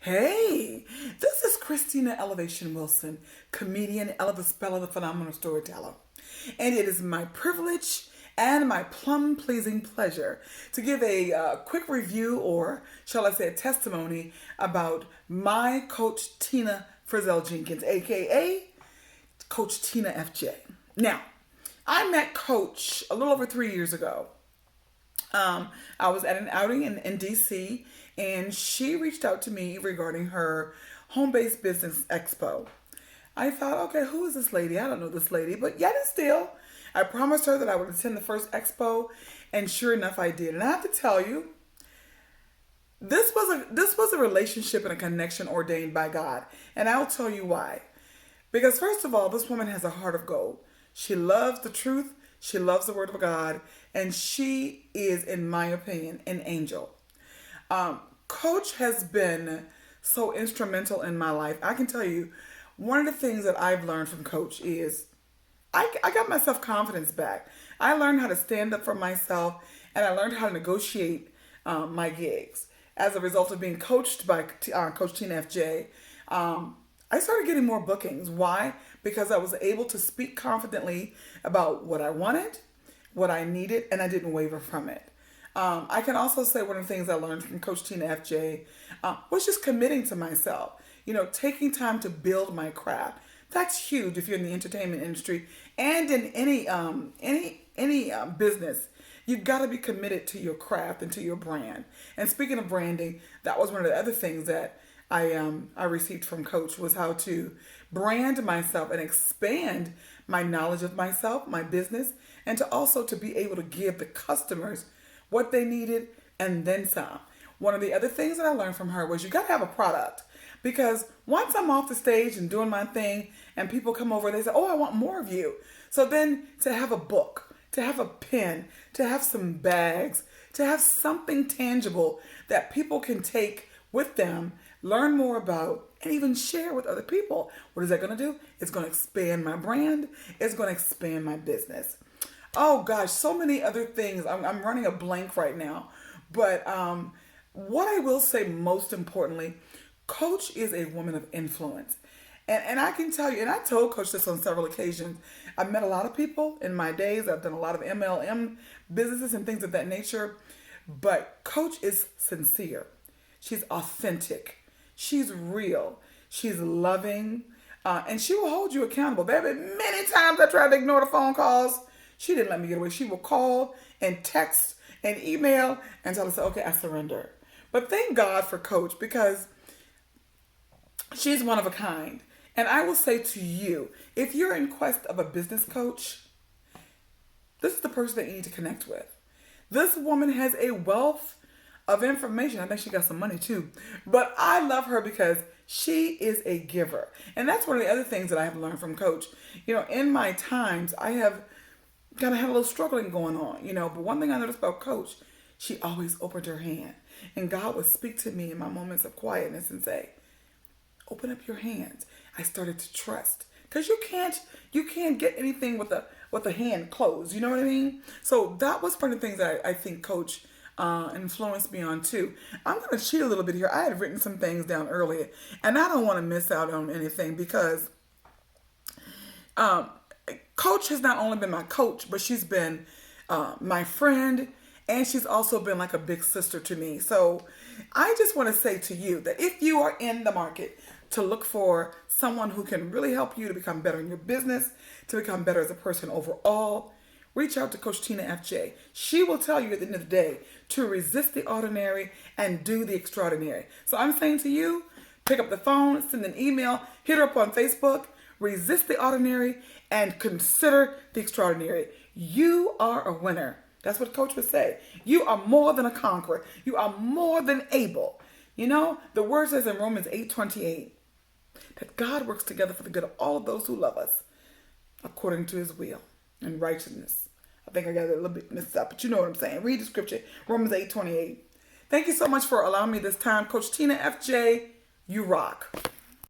Hey, this is Christina Elevation Wilson, comedian, Elvis Bella, the phenomenal storyteller. And it is my privilege and my plum-pleasing pleasure to give a quick review, or shall I say a testimony, about my coach Tina Frizzell Jenkins, aka Coach Tina FJ. Now, I met Coach a little over 3 years ago. I was at an outing in DC, and she reached out to me regarding her home-based business expo. I thought, okay, who is this lady? I don't know this lady, but yet and still, I promised her that I would attend the first expo, and sure enough, I did. And I have to tell you, this was a relationship and a connection ordained by God, and I'll tell you why. Because first of all, this woman has a heart of gold. She loves the truth. She loves the word of God, and she is, in my opinion, an angel. Coach has been so instrumental in my life. I can tell you, one of the things that I've learned from Coach is I got my self-confidence back. I learned how to stand up for myself, and I learned how to negotiate my gigs. As a result of being coached by Coach Tina FJ, I started getting more bookings. Why? Because I was able to speak confidently about what I wanted, what I needed, and I didn't waver from it. I can also say one of the things I learned from Coach Tina FJ was just committing to myself. You know, taking time to build my craft. That's huge if you're in the entertainment industry and in any business. You've got to be committed to your craft and to your brand. And speaking of branding, that was one of the other things that I received from Coach, was how to brand myself and expand my knowledge of myself, my business, and to also to be able to give the customers what they needed and then some. One of the other things that I learned from her was you got to have a product, because once I'm off the stage and doing my thing and people come over and they say, oh, I want more of you. So then to have a book, to have a pen, to have some bags, to have something tangible that people can take with them, learn more about, and even share with other people. What is that going to do? It's going to expand my brand. It's going to expand my business. Oh gosh, so many other things. I'm running a blank right now. But what I will say most importantly, Coach is a woman of influence. And I can tell you, and I told Coach this on several occasions, I've met a lot of people in my days. I've done a lot of MLM businesses and things of that nature. But Coach is sincere. She's authentic. She's real. She's loving. And she will hold you accountable. There have been many times I tried to ignore the phone calls. She didn't let me get away. She will call and text and email until I say, okay, I surrender. But thank God for Coach, because she's one of a kind. And I will say to you, if you're in quest of a business coach, this is the person that you need to connect with. This woman has a wealth of information. I think she got some money too. But I love her because she is a giver. And that's one of the other things that I have learned from Coach. You know, in my times, I have kind of had a little struggling going on, but one thing I noticed about Coach, she always opened her hand. And God would speak to me in my moments of quietness and say, open up your hands. I started to trust. Because you can't get anything with a hand closed. You know what I mean? So that was one of the things that I think Coach influenced me on too. I'm going to cheat a little bit here. I had written some things down earlier, and I don't want to miss out on anything, because Coach has not only been my coach, but she's been my friend, and she's also been like a big sister to me. So I just want to say to you that if you are in the market to look for someone who can really help you to become better in your business, to become better as a person overall, reach out to Coach Tina FJ. She will tell you at the end of the day to resist the ordinary and do the extraordinary. So I'm saying to you, pick up the phone, send an email, hit her up on Facebook, resist the ordinary, and consider the extraordinary. You are a winner. That's what Coach would say. You are more than a conqueror. You are more than able. The word says in Romans 8:28 that God works together for the good of all of those who love us according to his will and righteousness. I think I got it a little bit mixed up, but you know what I'm saying. Read the scripture, Romans 8:28. Thank you so much for allowing me this time. Coach Tina FJ, you rock.